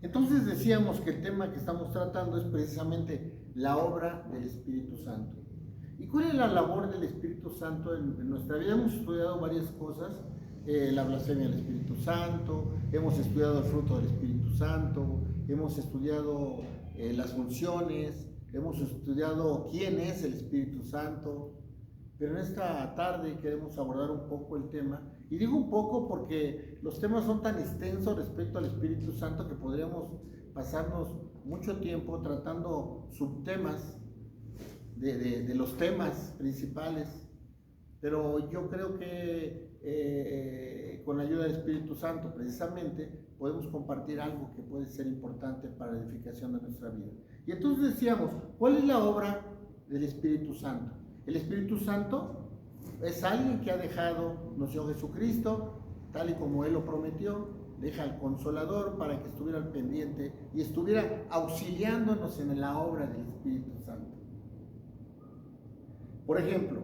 Entonces decíamos que el tema que estamos tratando es precisamente la obra del Espíritu Santo. ¿Y cuál es la labor del Espíritu Santo en nuestra vida? Hemos estudiado varias cosas, la blasfemia del Espíritu Santo, hemos estudiado el fruto del Espíritu Santo, hemos estudiado las funciones, hemos estudiado quién es el Espíritu Santo, pero en esta tarde queremos abordar un poco el tema, y digo un poco porque los temas son tan extensos respecto al Espíritu Santo que podríamos pasarnos mucho tiempo tratando subtemas de los temas principales, pero yo creo que con la ayuda del Espíritu Santo precisamente podemos compartir algo que puede ser importante para la edificación de nuestra vida. Y entonces decíamos, ¿cuál es la obra del Espíritu Santo? El Espíritu Santo es alguien que ha dejado nuestro Jesucristo, tal y como Él lo prometió, deja al Consolador para que estuviera al pendiente y estuviera auxiliándonos en la obra del Espíritu Santo. Por ejemplo,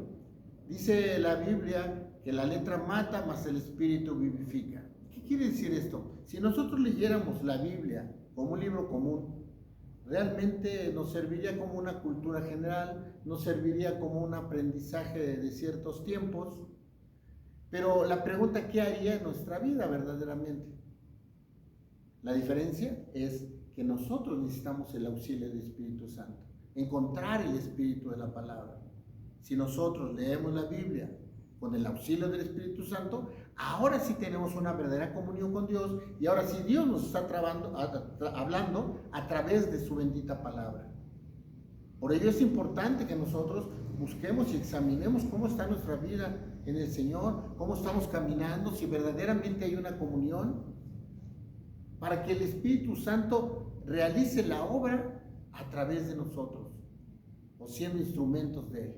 dice la Biblia que la letra mata, mas el Espíritu vivifica. ¿Qué quiere decir esto? Si nosotros leyéramos la Biblia como un libro común, realmente nos serviría como una cultura general, nos serviría como un aprendizaje de ciertos tiempos, pero la pregunta, ¿qué haría en nuestra vida verdaderamente? La diferencia es que nosotros necesitamos el auxilio del Espíritu Santo, encontrar el espíritu de la palabra. Si nosotros leemos la Biblia con el auxilio del Espíritu Santo, ahora sí tenemos una verdadera comunión con Dios y ahora sí Dios nos está hablando a través de su bendita palabra. Por ello es importante que nosotros busquemos y examinemos cómo está nuestra vida en el Señor, cómo estamos caminando, si verdaderamente hay una comunión, para que el Espíritu Santo realice la obra a través de nosotros, o siendo instrumentos de Él.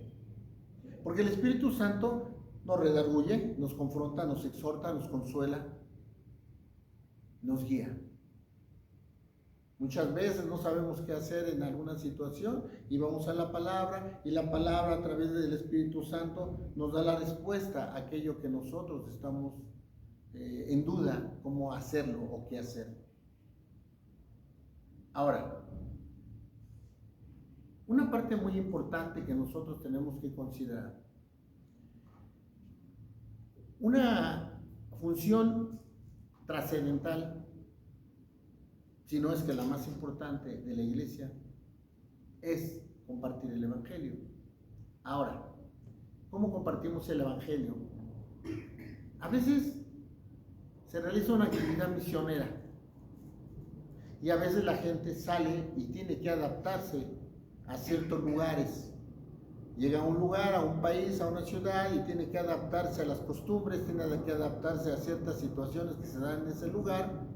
Porque el Espíritu Santo nos redarguye, nos confronta, nos exhorta, nos consuela, nos guía. Muchas veces no sabemos qué hacer en alguna situación y vamos a la palabra, y la palabra a través del Espíritu Santo nos da la respuesta a aquello que nosotros estamos en duda, cómo hacerlo o qué hacer. Ahora, una parte muy importante que nosotros tenemos que considerar, una función trascendental, si no es que la más importante de la iglesia, es compartir el Evangelio. Ahora, ¿cómo compartimos el Evangelio? A veces se realiza una actividad misionera y a veces la gente sale y tiene que adaptarse a ciertos lugares. Llega a un lugar, a un país, a una ciudad y tiene que adaptarse a las costumbres, tiene que adaptarse a ciertas situaciones que se dan en ese lugar,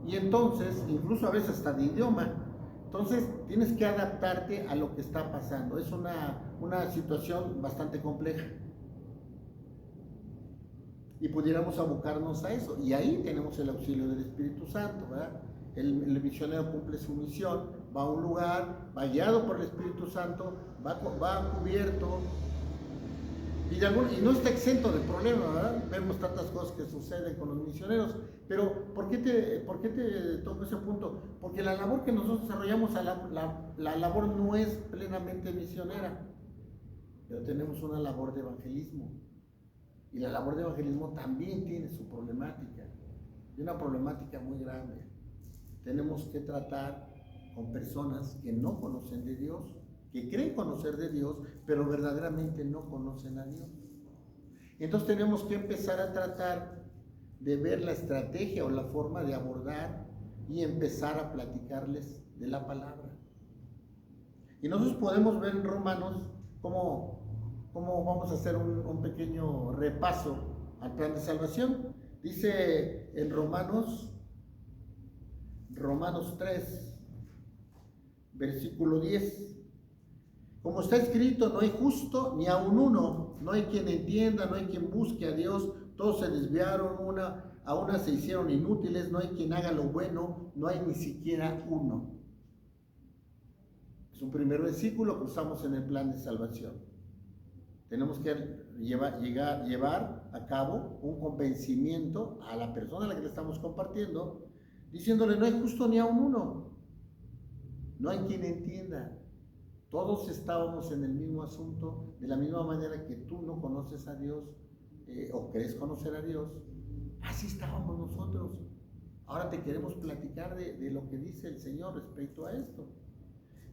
y entonces, incluso a veces hasta de idioma, entonces tienes que adaptarte a lo que está pasando. Es una situación bastante compleja. Y pudiéramos abocarnos a eso, y ahí tenemos el auxilio del Espíritu Santo, ¿verdad? El misionero cumple su misión, va a un lugar, va guiado por el Espíritu Santo, va cubierto, y no está exento de problemas, ¿verdad? Vemos tantas cosas que suceden con los misioneros, pero ¿por qué te toco ese punto? Porque la labor que nosotros desarrollamos, la labor no es plenamente misionera, pero tenemos una labor de evangelismo, y la labor de evangelismo también tiene su problemática, y una problemática muy grande. Tenemos que tratar con personas que no conocen de Dios, que creen conocer de Dios, pero verdaderamente no conocen a Dios. Entonces tenemos que empezar a tratar de ver la estrategia o la forma de abordar y empezar a platicarles de la palabra. Y nosotros podemos ver en Romanos cómo vamos a hacer un pequeño repaso al plan de salvación. Dice en Romanos 3, versículo 10. Como está escrito, no hay justo ni aun uno, no hay quien entienda, no hay quien busque a Dios, todos se desviaron, a una se hicieron inútiles, no hay quien haga lo bueno, no hay ni siquiera uno. Es un primer versículo que usamos en el plan de salvación. Tenemos que llevar a cabo un convencimiento a la persona a la que le estamos compartiendo diciéndole, no hay justo ni a un uno, no hay quien entienda. Todos estábamos en el mismo asunto, de la misma manera que tú no conoces a Dios o crees conocer a Dios, así estábamos nosotros. Ahora te queremos platicar de lo que dice el Señor respecto a esto.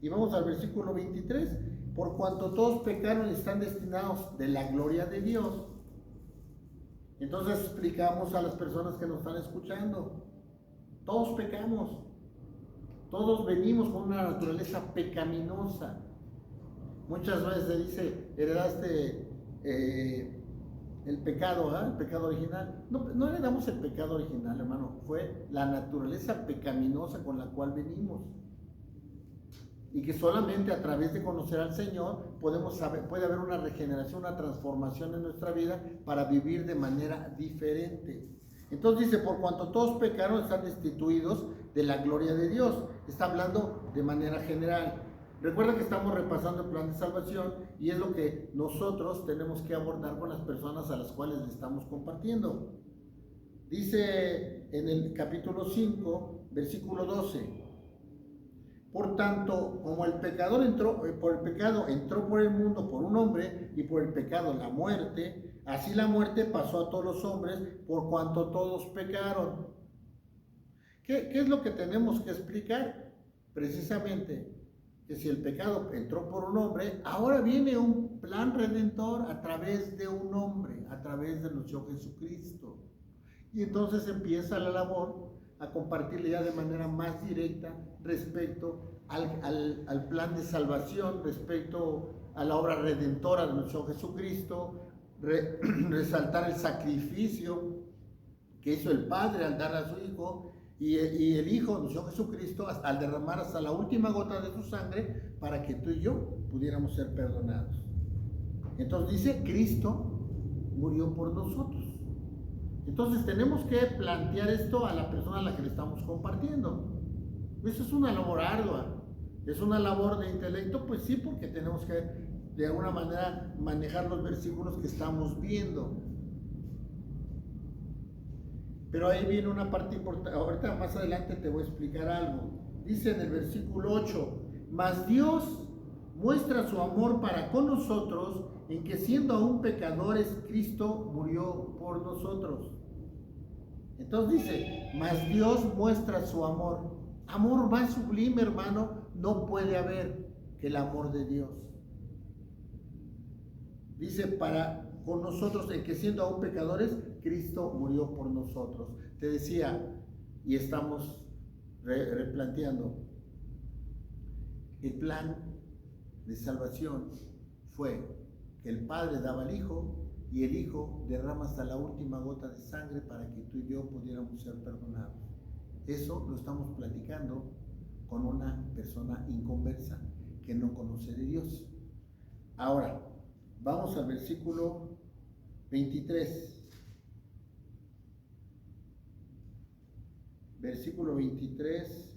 Y vamos al versículo 23. Por cuanto todos pecaron y están destinados de la gloria de Dios. Entonces explicamos a las personas que nos están escuchando. Todos pecamos. Todos venimos con una naturaleza pecaminosa. Muchas veces se dice, heredaste el pecado, el pecado original. No heredamos el pecado original, hermano. Fue la naturaleza pecaminosa con la cual venimos. Y que solamente a través de conocer al Señor puede haber una regeneración, una transformación en nuestra vida para vivir de manera diferente. Entonces dice, por cuanto todos pecaron, están destituidos de la gloria de Dios. Está hablando de manera general. Recuerda que estamos repasando el plan de salvación y es lo que nosotros tenemos que abordar con las personas a las cuales le estamos compartiendo. Dice en el capítulo 5, versículo 12. Por tanto, como el pecado entró por el mundo por un hombre y por el pecado la muerte, así la muerte pasó a todos los hombres por cuanto todos pecaron. ¿Qué es lo que tenemos que explicar? Precisamente que si el pecado entró por un hombre, ahora viene un plan redentor a través de un hombre, a través de nuestro Jesucristo. Y entonces empieza la labor a compartirle ya de manera más directa respecto al plan de salvación, respecto a la obra redentora de nuestro Jesucristo, resaltar el sacrificio que hizo el Padre al dar a su Hijo y el Hijo, nuestro Jesucristo, al derramar hasta la última gota de su sangre para que tú y yo pudiéramos ser perdonados. Entonces dice, Cristo murió por nosotros. Entonces tenemos que plantear esto a la persona a la que le estamos compartiendo. Eso es una labor ardua, es una labor de intelecto, pues sí, porque tenemos que de alguna manera manejar los versículos que estamos viendo. Pero ahí viene una parte importante, ahorita más adelante te voy a explicar algo. Dice en el versículo 8, mas Dios muestra su amor para con nosotros en que siendo aún pecadores, Cristo murió por nosotros. Entonces dice, mas Dios muestra su amor. Amor más sublime, hermano, no puede haber que el amor de Dios. Dice, para con nosotros en que siendo aún pecadores, Cristo murió por nosotros. Te decía, y estamos replanteando, el plan de salvación fue que el Padre daba al Hijo y el Hijo derrama hasta la última gota de sangre para que tú y yo pudiéramos ser perdonados. Eso lo estamos platicando con una persona inconversa que no conoce de Dios. Ahora, vamos al versículo 23. Versículo 23.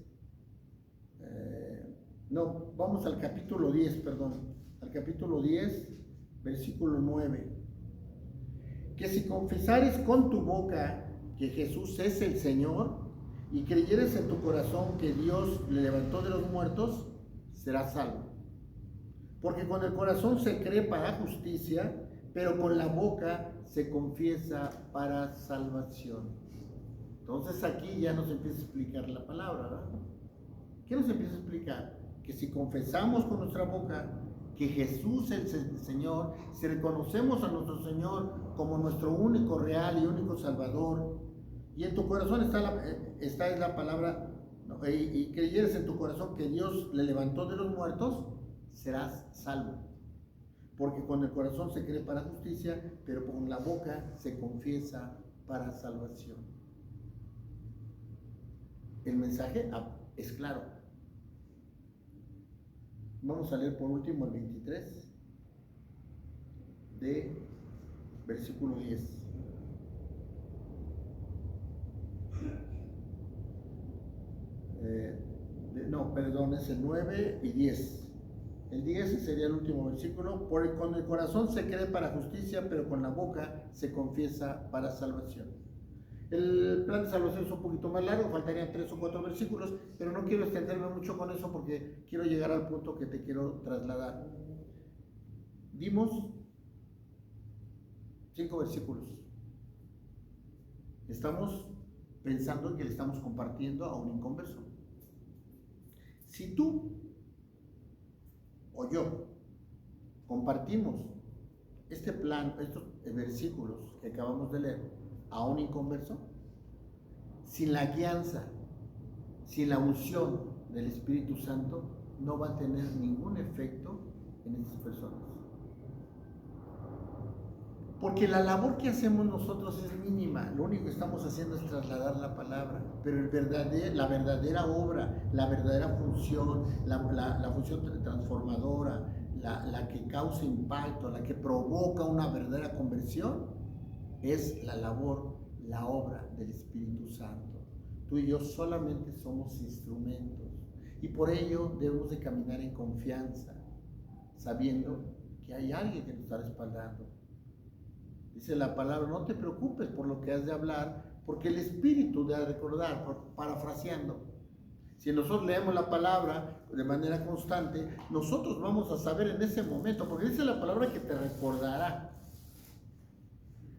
Vamos al capítulo 10, perdón. Al capítulo 10, versículo 9. Que si confesares con tu boca que Jesús es el Señor y creyeres en tu corazón que Dios le levantó de los muertos, serás salvo. Porque con el corazón se cree para justicia, pero con la boca se confiesa para salvación. Entonces aquí ya nos empieza a explicar la palabra, ¿verdad? ¿Qué nos empieza a explicar? Que si confesamos con nuestra boca que Jesús es el Señor, si reconocemos a nuestro Señor como nuestro único real y único Salvador, y en tu corazón está la palabra, y creyeres en tu corazón que Dios le levantó de los muertos, serás salvo. Porque con el corazón se cree para justicia, pero con la boca se confiesa para salvación. El mensaje es claro. Vamos a leer por último el 23 de versículo 10. Es el 9 y 10. El 10 sería el último versículo. Con el corazón se cree para justicia, pero con la boca se confiesa para salvación. El plan de salvación es un poquito más largo, faltarían 3 o 4 versículos, pero no quiero extenderme mucho con eso porque quiero llegar al punto que te quiero trasladar. Dimos 5 versículos. Estamos pensando en que le estamos compartiendo a un inconverso. Si tú o yo compartimos este plan, estos versículos que acabamos de leer a un inconverso, sin la guianza, sin la unción del Espíritu Santo, no va a tener ningún efecto en estas personas. Porque la labor que hacemos nosotros es mínima, lo único que estamos haciendo es trasladar la palabra, pero la verdadera obra, la verdadera función, la función transformadora, la que causa impacto, la que provoca una verdadera conversión, es la labor, la obra del Espíritu Santo. Tú y yo solamente somos instrumentos y por ello debemos de caminar en confianza, sabiendo que hay alguien que nos está respaldando. Dice la palabra, no te preocupes por lo que has de hablar, porque el Espíritu debe recordar, parafraseando. Si nosotros leemos la palabra de manera constante, nosotros vamos a saber en ese momento, porque dice la palabra que te recordará.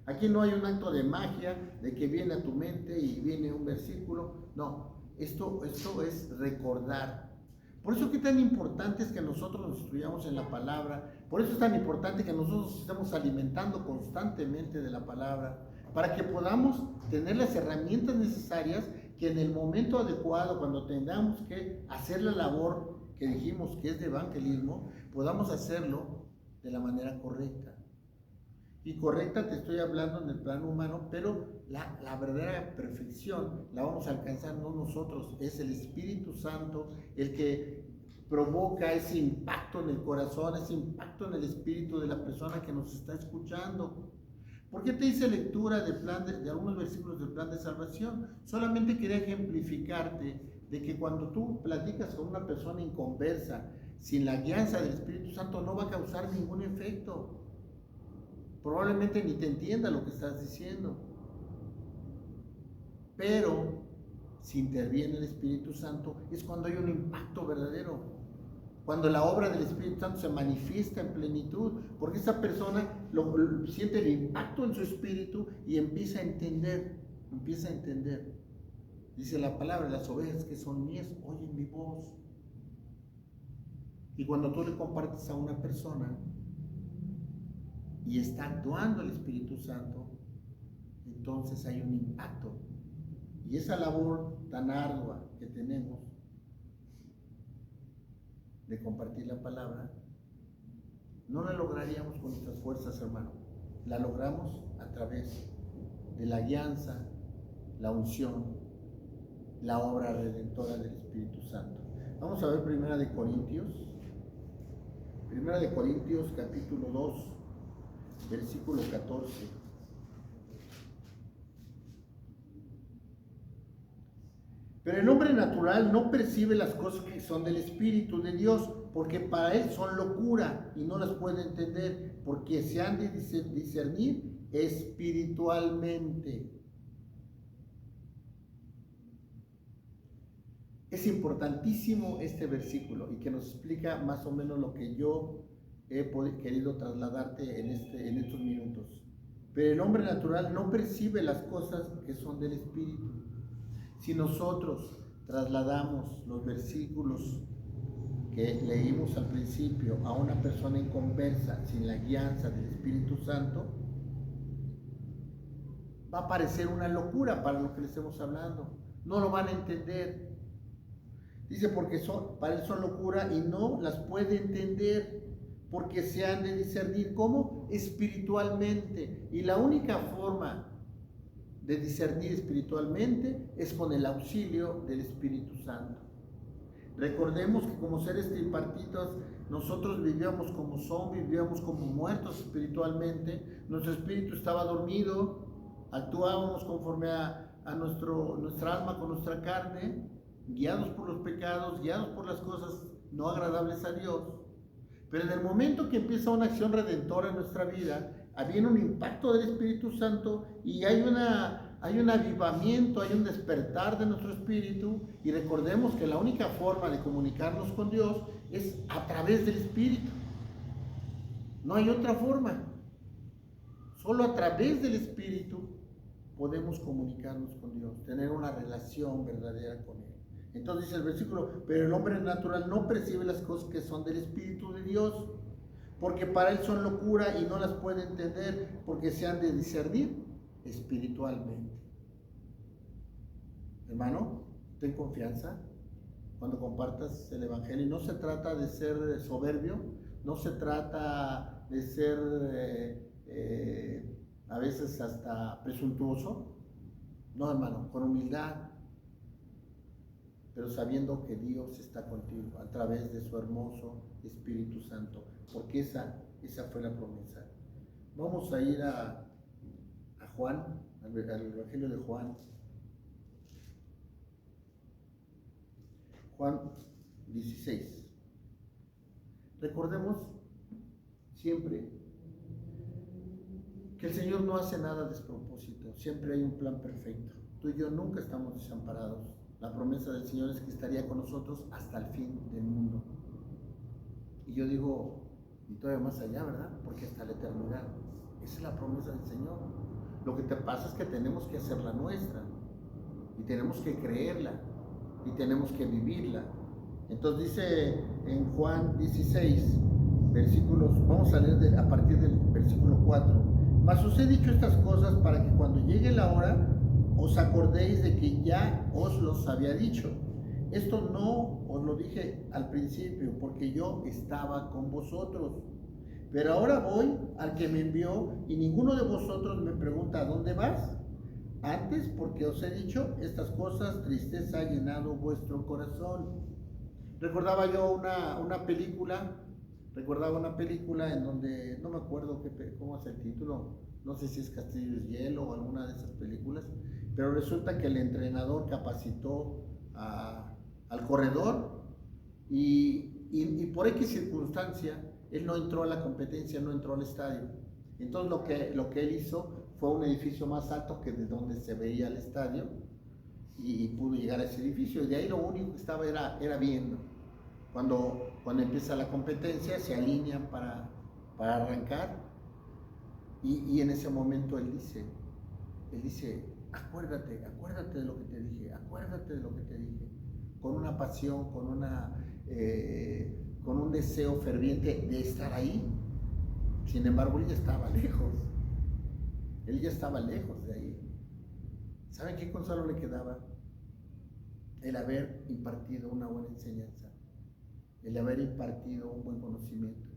Aquí no hay un acto de magia, de que viene a tu mente y viene un versículo. No, esto es recordar. Por eso que tan importante es que nosotros nos instruyamos en la palabra. Por eso es tan importante que nosotros estemos alimentando constantemente de la palabra, para que podamos tener las herramientas necesarias que en el momento adecuado, cuando tengamos que hacer la labor que dijimos que es de evangelismo, podamos hacerlo de la manera correcta. Y correcta te estoy hablando en el plano humano, pero la verdadera perfección la vamos a alcanzar no nosotros, es el Espíritu Santo el que provoca ese impacto en el corazón, ese impacto en el espíritu de la persona que nos está escuchando. ¿Por qué te hice lectura de algunos versículos del plan de salvación? Solamente quería ejemplificarte de que cuando tú platicas con una persona inconversa, sin la guianza del Espíritu Santo, no va a causar ningún efecto. Probablemente ni te entienda lo que estás diciendo. Pero si interviene el Espíritu Santo, es cuando hay un impacto verdadero. Cuando la obra del Espíritu Santo se manifiesta en plenitud, porque esa persona siente el impacto en su espíritu y empieza a entender. Dice la palabra, las ovejas que son mías oyen mi voz. Y cuando tú le compartes a una persona y está actuando el Espíritu Santo, entonces hay un impacto. Y esa labor tan ardua que tenemos de compartir la palabra, no la lograríamos con nuestras fuerzas, hermano. La logramos a través de la guianza, la unción, la obra redentora del Espíritu Santo. Vamos a ver Primera de Corintios capítulo 2, versículo 14. Pero el hombre natural no percibe las cosas que son del Espíritu de Dios, porque para él son locura y no las puede entender, porque se han de discernir espiritualmente. Es importantísimo este versículo y que nos explica más o menos lo que yo he querido trasladarte en estos minutos. Pero el hombre natural no percibe las cosas que son del Espíritu. Si nosotros trasladamos los versículos que leímos al principio a una persona inconversa sin la guianza del Espíritu Santo, va a parecer una locura para lo que le estemos hablando. No lo van a entender. Dice, porque para él son locura y no las puede entender, porque se han de discernir como espiritualmente. Y la única forma de discernir espiritualmente es con el auxilio del Espíritu Santo. Recordemos que como seres tripartitos nosotros vivíamos como zombies, vivíamos como muertos espiritualmente. Nuestro espíritu estaba dormido, actuábamos conforme a nuestra alma con nuestra carne, guiados por los pecados, guiados por las cosas no agradables a Dios. Pero en el momento que empieza una acción redentora en nuestra vida, viene un impacto del Espíritu Santo y hay hay un avivamiento, hay un despertar de nuestro espíritu, y recordemos que la única forma de comunicarnos con Dios es a través del espíritu. No hay otra forma. Solo a través del espíritu podemos comunicarnos con Dios, tener una relación verdadera con Él. Entonces dice el versículo, pero el hombre natural no percibe las cosas que son del Espíritu de Dios, porque para él son locura y no las puede entender, porque se han de discernir espiritualmente. Hermano, ten confianza cuando compartas el Evangelio. Y no se trata de ser soberbio, no se trata de ser a veces hasta presuntuoso. No, hermano, con humildad, pero sabiendo que Dios está contigo a través de su hermoso Espíritu Santo, porque esa fue la promesa. Vamos a ir a Juan, al Evangelio de Juan. Juan 16. Recordemos siempre que el Señor no hace nada a despropósito, siempre hay un plan perfecto. Tú y yo nunca estamos desamparados. La promesa del Señor es que estaría con nosotros hasta el fin del mundo. Y yo digo, y todavía más allá, ¿verdad? Porque hasta la eternidad. Esa es la promesa del Señor. Lo que te pasa es que tenemos que hacerla nuestra, y tenemos que creerla, y tenemos que vivirla. Entonces dice en Juan 16, versículos, vamos a leer a partir del versículo 4. Mas os he dicho estas cosas para que cuando llegue la hora os acordéis de que ya os los había dicho. Esto no os lo dije al principio, porque yo estaba con vosotros. Pero ahora voy al que me envió, y ninguno de vosotros me pregunta, ¿a dónde vas? Antes, porque os he dicho estas cosas, tristeza ha llenado vuestro corazón. Recordaba yo una película en donde, no me acuerdo cómo es el título, no sé si es Castillo de Hielo o alguna de esas películas, pero resulta que el entrenador capacitó al corredor y por X circunstancia él no entró a la competencia, no entró al estadio. Entonces lo que él hizo fue un edificio más alto que de donde se veía el estadio, y pudo llegar a ese edificio, y de ahí lo único que estaba era viendo. Cuando empieza la competencia se alinean para arrancar, y en ese momento él dice, acuérdate de lo que te dije, acuérdate de lo que te dije, con una pasión, con un deseo ferviente de estar ahí. Sin embargo, él ya estaba lejos de ahí. ¿Saben qué consuelo le quedaba? El haber impartido una buena enseñanza, el haber impartido un buen conocimiento,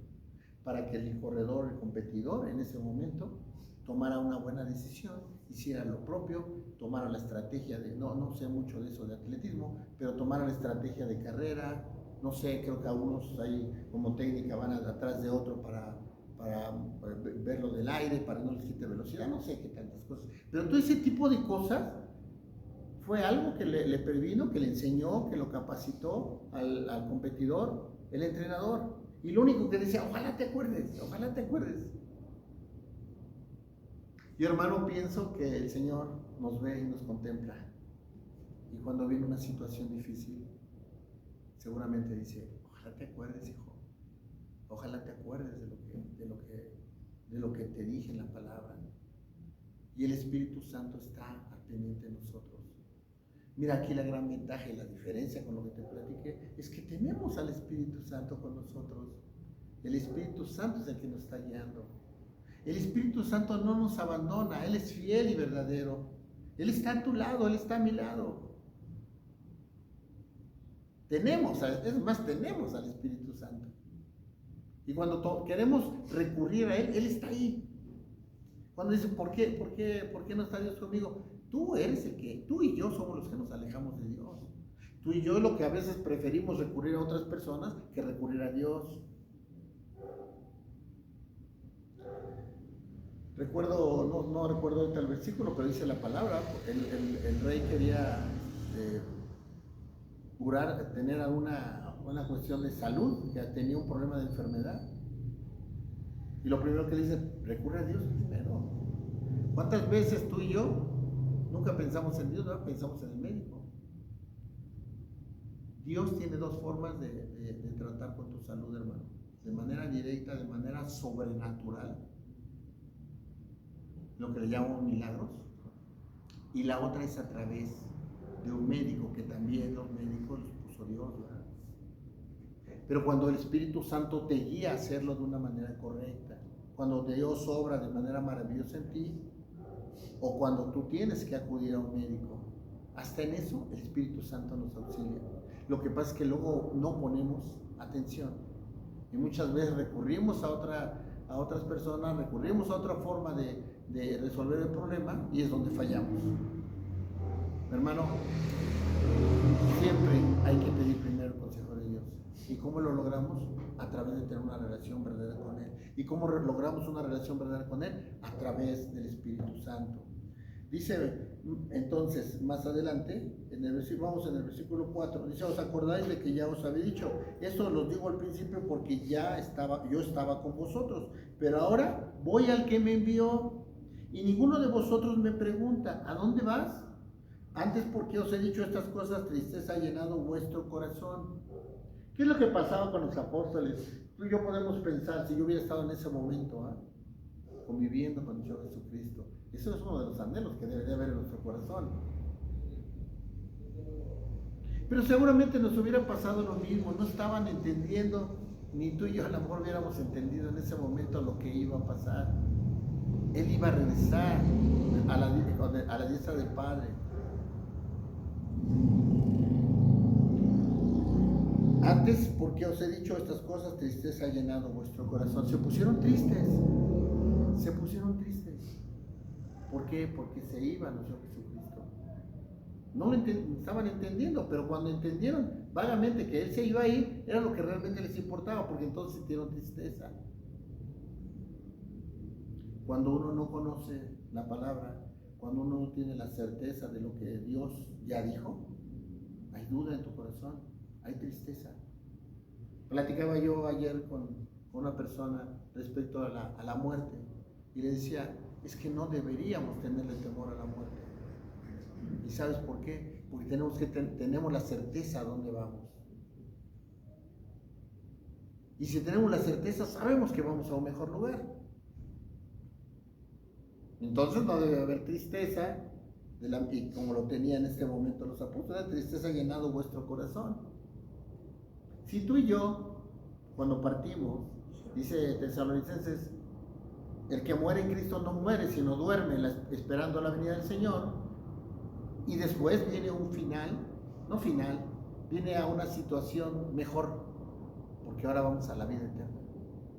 para que el corredor, el competidor, en ese momento tomara una buena decisión, hiciera lo propio, tomara la estrategia no sé mucho de eso de atletismo, pero tomara la estrategia de carrera, no sé, creo que algunos ahí como técnica van atrás de otro para verlo del aire, para no les quite velocidad, no sé qué tantas cosas. Pero todo ese tipo de cosas fue algo que le previno, que le enseñó, que lo capacitó al competidor, el entrenador. Y lo único que decía, ojalá te acuerdes, ojalá te acuerdes. Yo, hermano, pienso que el Señor nos ve y nos contempla. Y cuando viene una situación difícil, seguramente dice, ojalá te acuerdes, hijo. Ojalá te acuerdes de lo que te dije en la palabra. Y el Espíritu Santo está pendiente de nosotros. Mira, aquí la gran ventaja y la diferencia con lo que te platiqué es que tenemos al Espíritu Santo con nosotros. El Espíritu Santo es el que nos está guiando. El Espíritu Santo no nos abandona, Él es fiel y verdadero. Él está a tu lado, Él está a mi lado. Tenemos al Espíritu Santo. Y cuando queremos recurrir a Él, Él está ahí. Cuando dice, ¿por qué no está Dios conmigo? Tú y yo somos los que nos alejamos de Dios. Tú y yo lo que a veces preferimos recurrir a otras personas que recurrir a Dios. No recuerdo ahorita el versículo, pero dice la palabra, el rey quería curar, tener una cuestión de salud, que tenía un problema de enfermedad. Y lo primero que dice, recurre a Dios primero. ¿Cuántas veces tú y yo Nunca pensamos en Dios, ¿verdad? Pensamos en el médico. Dios tiene dos formas de tratar con tu salud, hermano. De manera directa, de manera sobrenatural, lo que le llamamos milagros. Y la otra es a través de un médico, que también los médicos los puso Dios, ¿verdad? Pero cuando el Espíritu Santo te guía a hacerlo de una manera correcta, cuando Dios obra de manera maravillosa en ti, o cuando tú tienes que acudir a un médico, hasta en eso el Espíritu Santo nos auxilia. Lo que pasa es que luego no ponemos atención y muchas veces recurrimos a otras personas, recurrimos a otra forma de resolver el problema, y es donde fallamos. Hermano, siempre hay que pedir primero el consejo de Dios. ¿Y cómo lo logramos? A través de tener una relación verdadera con Él. ¿Y cómo logramos una relación verdadera con Él? A través del Espíritu Santo. Dice entonces más adelante, vamos en el versículo 4, dice: os acordáis de que ya os había dicho, esto los digo al principio porque yo estaba con vosotros, pero ahora voy al que me envió, y ninguno de vosotros me pregunta, ¿a dónde vas? Antes, porque os he dicho estas cosas, tristeza ha llenado vuestro corazón. ¿Qué es lo que pasaba con los apóstoles? Tú y yo podemos pensar, si yo hubiera estado en ese momento, conviviendo con el Señor Jesucristo, eso es uno de los anhelos que debería haber en nuestro corazón. Pero seguramente nos hubiera pasado lo mismo, no estaban entendiendo, ni tú y yo a lo mejor hubiéramos entendido en ese momento lo que iba a pasar. Él iba a regresar a la diestra del Padre. Antes, porque os he dicho estas cosas, tristeza ha llenado vuestro corazón. Se pusieron tristes. ¿Por qué? Porque se iba nuestro Jesucristo. No lo estaban entendiendo, pero cuando entendieron vagamente que Él se iba a ir, era lo que realmente les importaba, porque entonces sintieron tristeza. Cuando uno no conoce la palabra, cuando uno no tiene la certeza de lo que Dios ya dijo, hay duda en tu corazón, hay tristeza. Platicaba yo ayer con una persona respecto a la muerte, y le decía, es que no deberíamos tenerle temor a la muerte. ¿Y sabes por qué? Porque tenemos la certeza a dónde vamos. Y si tenemos la certeza, sabemos que vamos a un mejor lugar. Entonces no debe haber tristeza, y como lo tenían en este momento los apóstoles, tristeza ha llenado vuestro corazón. Si tú y yo, cuando partimos, dice Tesalonicenses, el que muere en Cristo no muere, sino duerme esperando la venida del Señor, y después viene un viene a una situación mejor, porque ahora vamos a la vida eterna,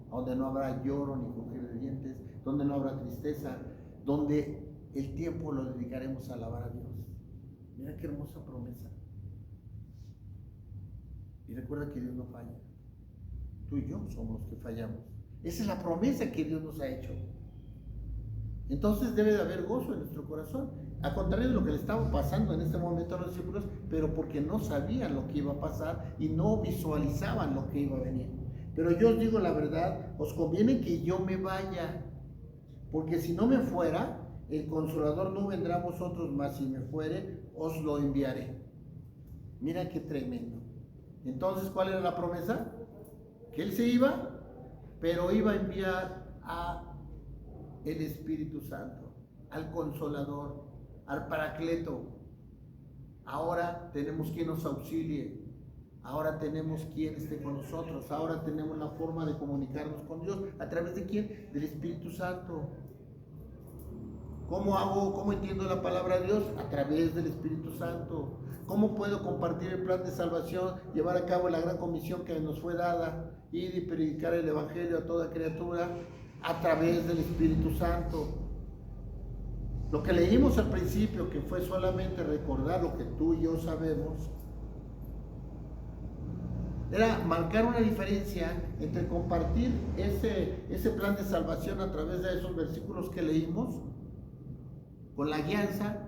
donde no habrá lloro ni crujir de dientes, donde no habrá tristeza, donde el tiempo lo dedicaremos a alabar a Dios. Mira qué hermosa promesa. Y recuerda que Dios no falla. Tú y yo somos los que fallamos. Esa es la promesa que Dios nos ha hecho. Entonces debe de haber gozo en nuestro corazón, a contrario de lo que le estaba pasando en este momento a los discípulos, pero porque no sabían lo que iba a pasar y no visualizaban lo que iba a venir. Pero yo os digo la verdad, os conviene que yo me vaya, porque si no me fuera, el Consolador no vendrá a vosotros, mas si me fuere, os lo enviaré. Mira qué tremendo. Entonces, ¿cuál era la promesa? Que Él se iba, pero iba a enviar a el Espíritu Santo, al Consolador, al Paracleto. Ahora tenemos quien nos auxilie, ahora tenemos quien esté con nosotros, ahora tenemos la forma de comunicarnos con Dios. ¿A través de quién? Del Espíritu Santo. ¿Cómo entiendo la palabra de Dios? A través del Espíritu Santo. ¿Cómo puedo compartir el plan de salvación, llevar a cabo la gran comisión que nos fue dada, ir y predicar el Evangelio a toda criatura? A través del Espíritu Santo. Lo que leímos al principio, que fue solamente recordar lo que tú y yo sabemos, era marcar una diferencia entre compartir ese plan de salvación a través de esos versículos que leímos, con la guianza,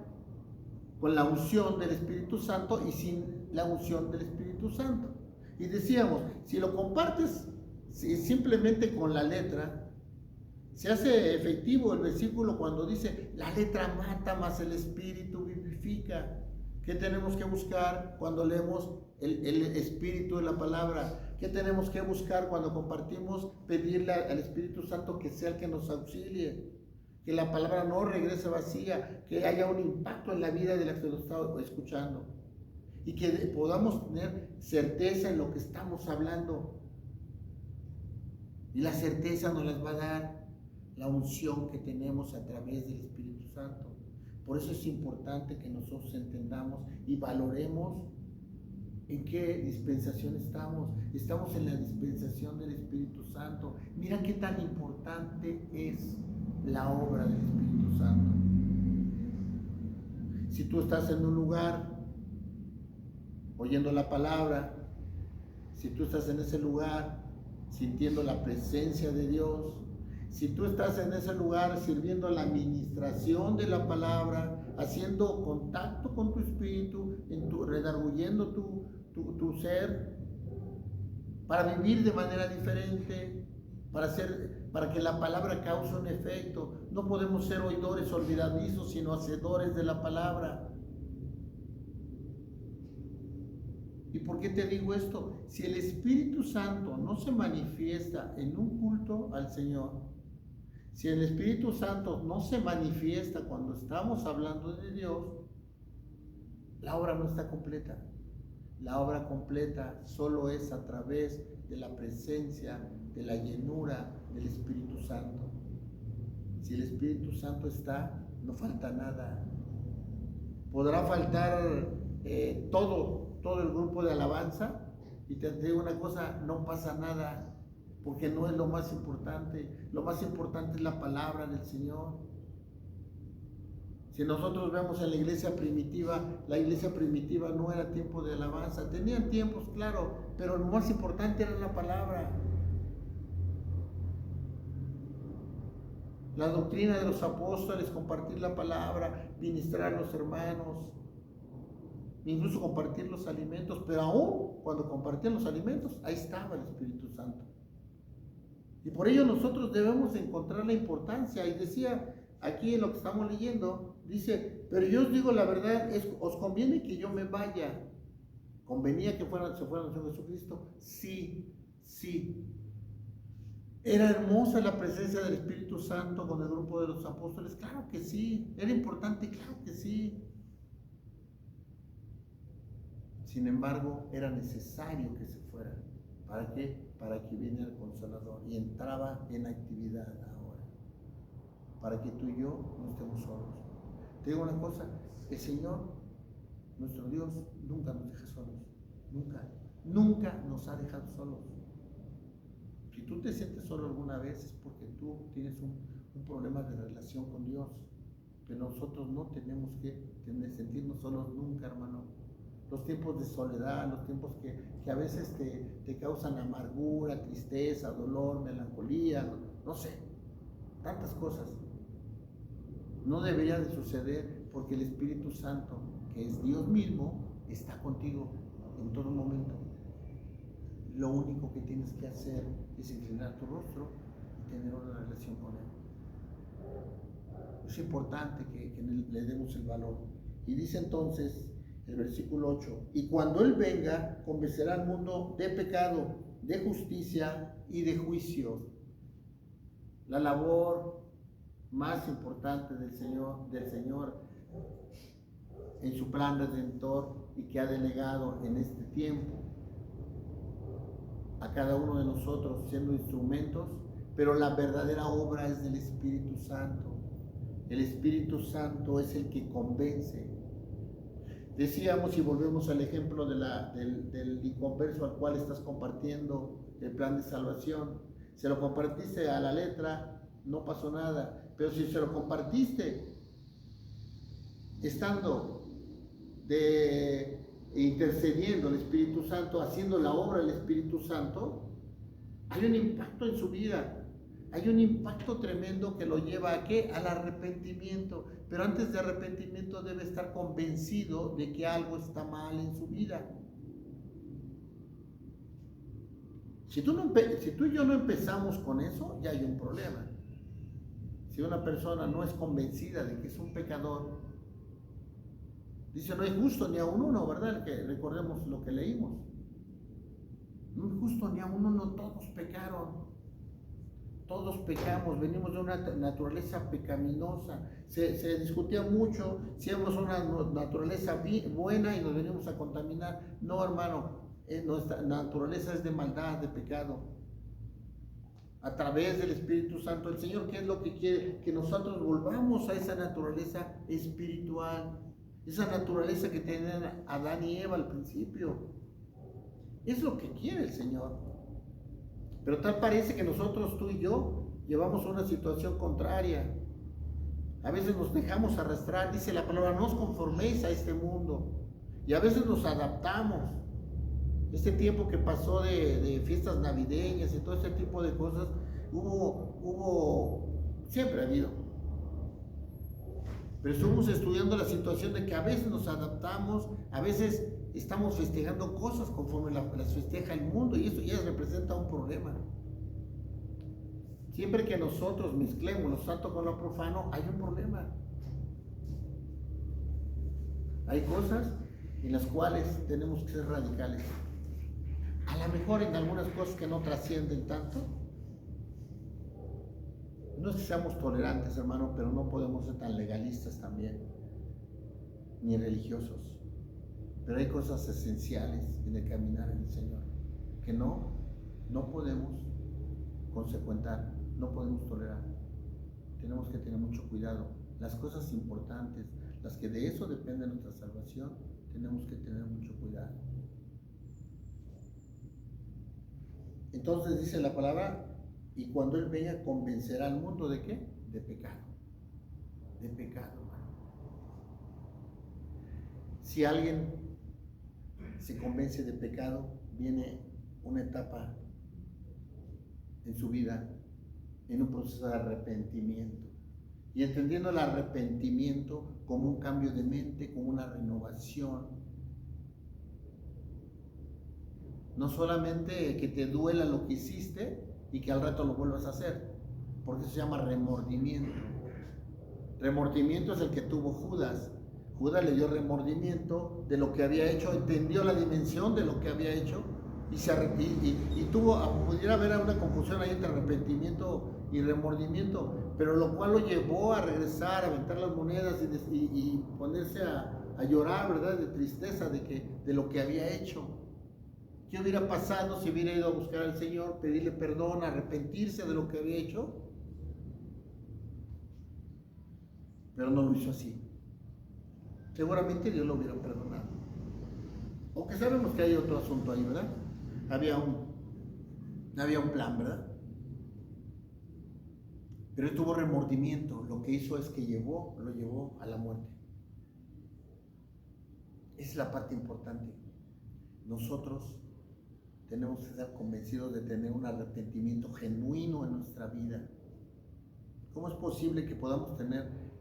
con la unción del Espíritu Santo y sin la unción del Espíritu Santo. Y decíamos, si lo compartes simplemente con la letra, Se hace efectivo el versículo cuando dice, la letra mata, mas el espíritu vivifica. ¿Qué tenemos que buscar cuando leemos el espíritu de la palabra? ¿Qué tenemos que buscar cuando compartimos? Pedirle al Espíritu Santo que sea el que nos auxilie, que la palabra no regrese vacía, que haya un impacto en la vida de la que lo está escuchando y que podamos tener certeza en lo que estamos hablando. Y la certeza nos las va a dar la unción que tenemos a través del Espíritu Santo. Por eso es importante que nosotros entendamos y valoremos en qué dispensación estamos. Estamos en la dispensación del Espíritu Santo. Mira qué tan importante es la obra del Espíritu Santo. Si tú estás en un lugar oyendo la palabra, si tú estás en ese lugar sintiendo la presencia de Dios, si tú estás en ese lugar sirviendo la administración de la palabra, haciendo contacto con tu espíritu, redarguyendo tu ser, para vivir de manera diferente, para que la palabra cause un efecto. No podemos ser oidores olvidadizos, sino hacedores de la palabra. ¿Y por qué te digo esto? Si el Espíritu Santo no se manifiesta en un culto al Señor, si el Espíritu Santo no se manifiesta cuando estamos hablando de Dios, la obra no está completa. La obra completa solo es a través de la presencia, de la llenura del Espíritu Santo. Si el Espíritu Santo está, no falta nada. Podrá faltar todo el grupo de alabanza, y te digo una cosa, no pasa nada, porque no es lo más importante. Lo más importante es la palabra del Señor. Si nosotros vemos en la iglesia primitiva no era tiempo de alabanza. Tenían tiempos, claro, pero lo más importante era la palabra. La doctrina de los apóstoles, compartir la palabra, ministrar a los hermanos, incluso compartir los alimentos, pero aún cuando compartían los alimentos, ahí estaba el Espíritu Santo. Y por ello nosotros debemos encontrar la importancia. Y decía aquí en lo que estamos leyendo, dice, pero yo os digo la verdad, os conviene que yo me vaya. ¿Convenía que se fuera el Señor Jesucristo? Sí, sí. ¿Era hermosa la presencia del Espíritu Santo con el grupo de los apóstoles? Claro que sí. ¿Era importante? Claro que sí. Sin embargo, era necesario que se fuera. ¿Para qué? Para que viniera el Consolador y entraba en actividad ahora. Para que tú y yo no estemos solos. Te digo una cosa, el Señor, nuestro Dios, nunca nos deja solos. Nunca, nunca nos ha dejado solos. Si tú te sientes solo alguna vez es porque tú tienes un problema de relación con Dios. Pero nosotros no tenemos que sentirnos solos nunca, hermano. Los tiempos de soledad, los tiempos que a veces te causan amargura, tristeza, dolor, melancolía, no sé, tantas cosas. No debería de suceder porque el Espíritu Santo, que es Dios mismo, está contigo en todo momento. Lo único que tienes que hacer es inclinar tu rostro y tener una relación con Él. Es importante que le demos el valor. Y dice entonces el versículo 8, y cuando Él venga, convencerá al mundo de pecado, de justicia y de juicio. La labor más importante del Señor en su plan redentor y que ha delegado en este tiempo a cada uno de nosotros siendo instrumentos, pero la verdadera obra es del Espíritu Santo. El Espíritu Santo es el que convence. Decíamos, y volvemos al ejemplo del inconverso al cual estás compartiendo el plan de salvación. Se lo compartiste a la letra, no pasó nada. Pero si se lo compartiste estando intercediendo el Espíritu Santo, haciendo la obra del Espíritu Santo, hay un impacto en su vida. Hay un impacto tremendo que lo lleva ¿a qué? Al arrepentimiento. Pero antes de arrepentimiento debe estar convencido de que algo está mal en su vida. Si tú y yo no empezamos con eso, ya hay un problema. Si una persona no es convencida de que es un pecador, dice, no hay justo ni a uno, ¿verdad? Que recordemos lo que leímos. No hay justo ni a uno, todos pecaron. Todos pecamos, venimos de una naturaleza pecaminosa. Se discutía mucho si éramos una naturaleza buena y nos venimos a contaminar. No, hermano, nuestra naturaleza es de maldad, de pecado. A través del Espíritu Santo, el Señor, ¿qué es lo que quiere? Que nosotros volvamos a esa naturaleza espiritual, esa naturaleza que tenían Adán y Eva al principio. Es lo que quiere el Señor. Pero tal parece que nosotros, tú y yo, llevamos una situación contraria. A veces nos dejamos arrastrar, dice la palabra, no os conforméis a este mundo. Y a veces nos adaptamos. Este tiempo que pasó de fiestas navideñas y todo este tipo de cosas, siempre ha habido. Pero estuvimos estudiando la situación de que a veces nos adaptamos, a veces estamos festejando cosas conforme las festeja el mundo, y eso ya representa un problema. Siempre que nosotros mezclemos lo santo con lo profano, hay un problema. Hay cosas en las cuales tenemos que ser radicales. A lo mejor en algunas cosas que no trascienden tanto. No es que seamos tolerantes, hermano, pero no podemos ser tan legalistas también, ni religiosos. Pero hay cosas esenciales en el caminar en el Señor que no podemos consecuentar, no podemos tolerar. Tenemos que tener mucho cuidado. Las cosas importantes, las que de eso depende nuestra salvación, tenemos que tener mucho cuidado. Entonces dice la palabra, y cuando Él venga convencerá al mundo ¿de qué? De pecado. De pecado, hermano. Si alguien se convence de pecado, viene una etapa en su vida, en un proceso de arrepentimiento. Y entendiendo el arrepentimiento como un cambio de mente, como una renovación. No solamente que te duela lo que hiciste y que al rato lo vuelvas a hacer, porque eso se llama remordimiento. Remordimiento es el que tuvo Judas. Judas le dio remordimiento de lo que había hecho, entendió la dimensión de lo que había hecho y pudiera haber una confusión ahí entre arrepentimiento y remordimiento, pero lo cual lo llevó a regresar, a aventar las monedas y ponerse a llorar, ¿verdad? De tristeza de lo que había hecho. ¿Qué hubiera pasado si hubiera ido a buscar al Señor, pedirle perdón, arrepentirse de lo que había hecho? Pero no lo hizo así. Seguramente Dios lo hubiera perdonado. Aunque sabemos que hay otro asunto ahí, ¿verdad? Había un plan, ¿verdad? Pero él tuvo remordimiento. Lo que hizo es que lo llevó a la muerte. Esa es la parte importante. Nosotros tenemos que estar convencidos de tener un arrepentimiento genuino en nuestra vida. ¿Cómo es posible que podamos tener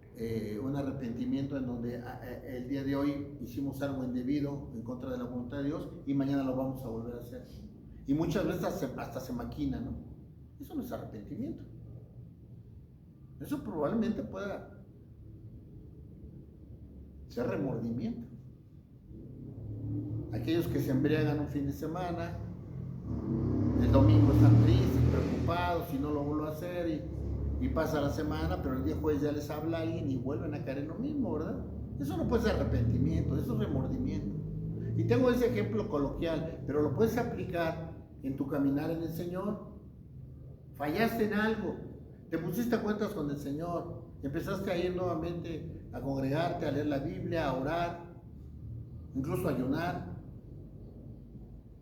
un arrepentimiento en donde el día de hoy hicimos algo indebido en contra de la voluntad de Dios y mañana lo vamos a volver a hacer? Y muchas veces hasta se maquina, ¿no? Eso no es arrepentimiento. Eso probablemente pueda ser remordimiento. Aquellos que se embriagan un fin de semana, el domingo están tristes, preocupados, y no lo vuelvo a hacer, y pasa la semana, pero el día jueves ya les habla alguien y vuelven a caer en lo mismo, ¿verdad? Eso no puede ser arrepentimiento, eso es remordimiento. Y tengo ese ejemplo coloquial, pero lo puedes aplicar en tu caminar en el Señor. Fallaste en algo, te pusiste a cuentas con el Señor, empezaste a ir nuevamente a congregarte, a leer la Biblia, a orar, incluso a ayunar.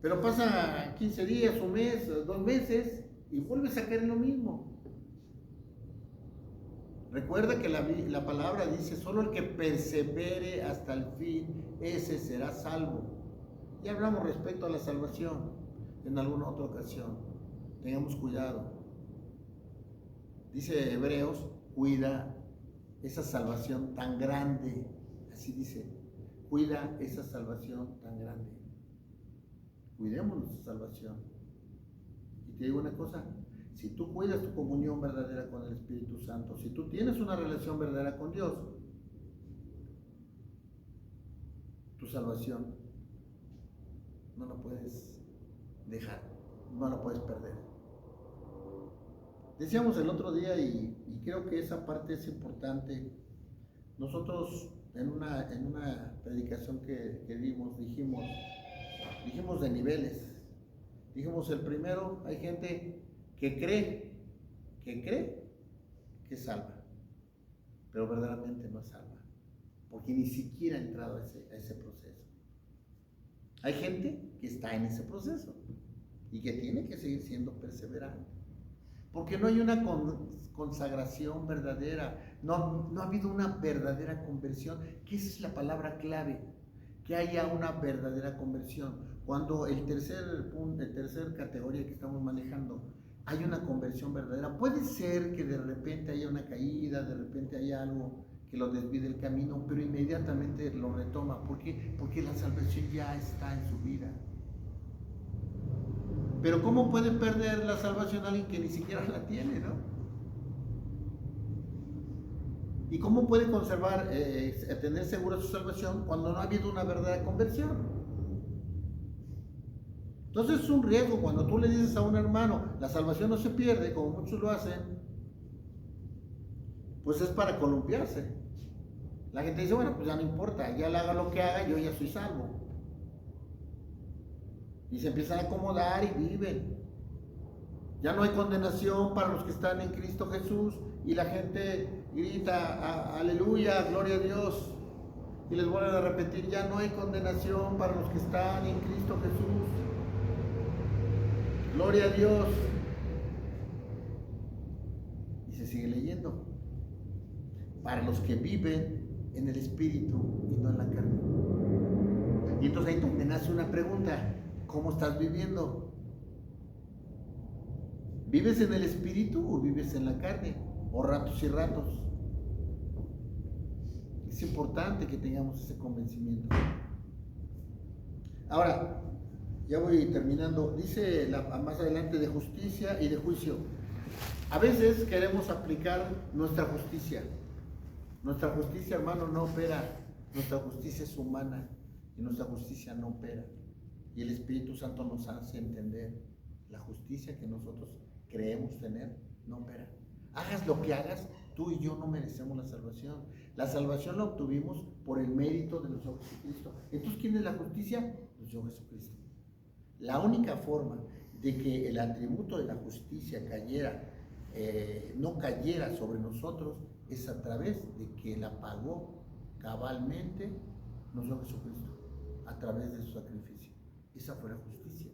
Pero pasa 15 días, un mes, 2 meses y vuelves a caer en lo mismo. Recuerda que la palabra dice, solo el que persevere hasta el fin, ese será salvo. Ya hablamos respecto a la salvación en alguna otra ocasión. Tengamos cuidado. Dice Hebreos, cuida esa salvación tan grande. Así dice, cuida esa salvación tan grande. Cuidemos nuestra salvación. Y te digo una cosa, Si tú cuidas tu comunión verdadera con el Espíritu Santo, si tú tienes una relación verdadera con Dios, tu salvación no la puedes dejar, no la puedes perder. Decíamos el otro día, y creo que esa parte es importante. Nosotros en una predicación que dimos, dijimos de niveles. Dijimos el primero, hay gente que cree que es salva, pero verdaderamente no es salva, porque ni siquiera ha entrado a ese proceso. Hay gente que está en ese proceso y que tiene que seguir siendo perseverante, porque no hay una consagración verdadera, no ha habido una verdadera conversión, que esa es la palabra clave, que haya una verdadera conversión. Cuando el tercer categoría que estamos manejando, hay una conversión verdadera. Puede ser que de repente haya una caída, de repente haya algo que lo desvíe del camino, pero inmediatamente lo retoma. ¿Por qué? Porque la salvación ya está en su vida. Pero ¿cómo puede perder la salvación alguien que ni siquiera la tiene, no? ¿Y cómo puede conservar, tener segura su salvación cuando no ha habido una verdadera conversión? Entonces es un riesgo cuando tú le dices a un hermano, la salvación no se pierde, como muchos lo hacen, pues es para columpiarse. La gente dice, bueno, pues ya no importa, ya le haga lo que haga, yo ya soy salvo. Y se empiezan a acomodar y viven. Ya no hay condenación para los que están en Cristo Jesús, y la gente grita, aleluya, gloria a Dios. Y les vuelven a repetir, ya no hay condenación para los que están en Cristo Jesús. Gloria a Dios. Y se sigue leyendo. Para los que viven en el Espíritu y no en la carne. Y entonces ahí donde nace una pregunta, ¿cómo estás viviendo? ¿Vives en el Espíritu o vives en la carne? O ratos y ratos. Es importante que tengamos ese convencimiento. Ahora, ya voy terminando. Dice más adelante de justicia y de juicio. A veces queremos aplicar nuestra justicia. Nuestra justicia, hermano, no opera. Nuestra justicia es humana y nuestra justicia no opera. Y el Espíritu Santo nos hace entender la justicia que nosotros creemos tener no opera. Hagas lo que hagas, tú y yo no merecemos la salvación. La salvación la obtuvimos por el mérito de nuestro Jesucristo. Entonces, ¿quién es la justicia? Nuestro Jesucristo. La única forma de que el atributo de la justicia no cayera sobre nosotros es a través de que la pagó cabalmente nuestro Jesucristo, a través de su sacrificio. Esa fue la justicia.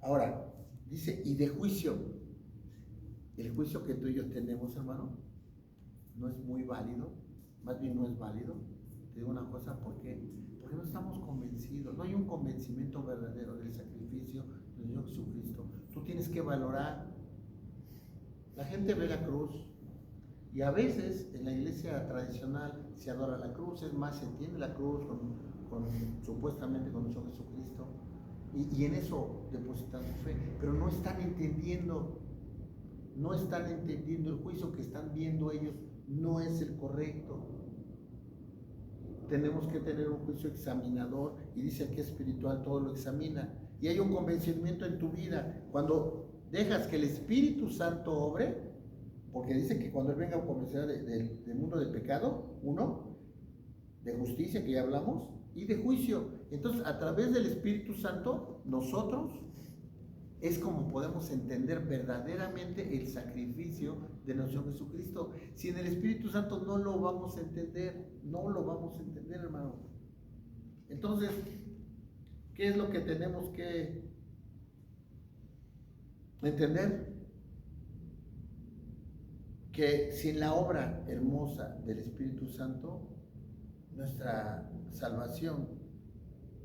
Ahora, dice, y de juicio. El juicio que tú y yo tenemos, hermano, no es muy válido, más bien no es válido. Te digo una cosa, ¿por qué? Porque no estamos convencidos, no hay un convencimiento verdadero del sacrificio del Señor Jesucristo. Tú tienes que valorar. La gente ve la cruz y a veces en la iglesia tradicional se adora la cruz, es más, se entiende la cruz supuestamente con nuestro Jesucristo y en eso depositan su fe, pero no están entendiendo el juicio que están viendo ellos, no es el correcto. Tenemos que tener un juicio examinador, y dice que espiritual todo lo examina, y hay un convencimiento en tu vida cuando dejas que el Espíritu Santo obre, porque dice que cuando Él venga a convencer del mundo del pecado, uno, de justicia, que ya hablamos, y de juicio. Entonces, a través del Espíritu Santo, nosotros es como podemos entender verdaderamente el sacrificio de nuestro Jesucristo. Si en el Espíritu Santo no lo vamos a entender, hermano. Entonces, ¿qué es lo que tenemos que entender? Que sin la obra hermosa del Espíritu Santo, nuestra salvación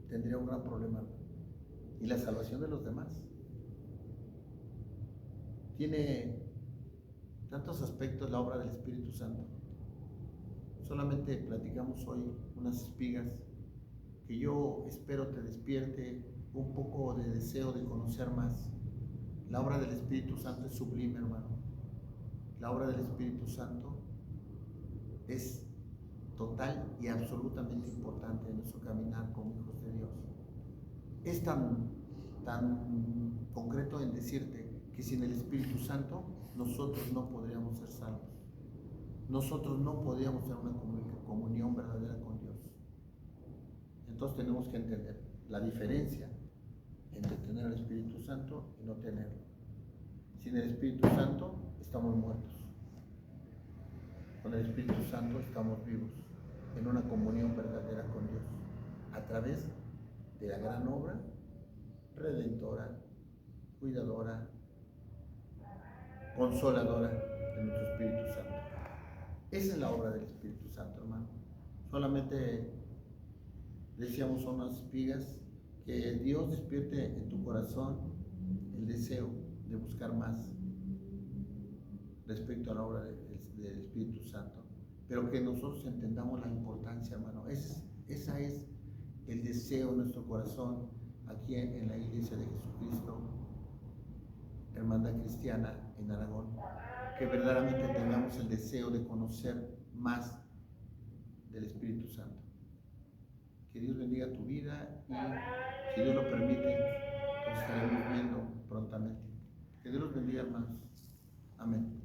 tendría un gran problema. Y la salvación de los demás. Tiene tantos aspectos la obra del Espíritu Santo. Solamente platicamos hoy unas espigas que yo espero te despierte un poco de deseo de conocer más La obra del Espíritu Santo es sublime, hermano. La obra del Espíritu Santo es total y absolutamente importante en nuestro caminar como hijos de Dios. Es tan concreto en decirte que sin el Espíritu Santo nosotros no podríamos ser salvos. Nosotros no podríamos tener una comunión verdadera con Dios. Entonces tenemos que entender la diferencia entre tener el Espíritu Santo y no tenerlo. Sin el Espíritu Santo estamos muertos. Con el Espíritu Santo estamos vivos en una comunión verdadera con Dios a través de la gran obra redentora, cuidadora, consoladora de nuestro Espíritu Santo. Esa es la obra del Espíritu Santo, hermano. Solamente decíamos, son unas espigas, que Dios despierte en tu corazón el deseo de buscar más respecto a la obra del Espíritu Santo, pero que nosotros entendamos la importancia, hermano. Esa es el deseo de nuestro corazón aquí en la Iglesia de Jesucristo, Hermandad Cristiana en Aragón, que verdaderamente tengamos el deseo de conocer más del Espíritu Santo. Que Dios bendiga tu vida y, si Dios lo permite, nos estaremos viendo prontamente. Que Dios los bendiga, hermanos. Amén.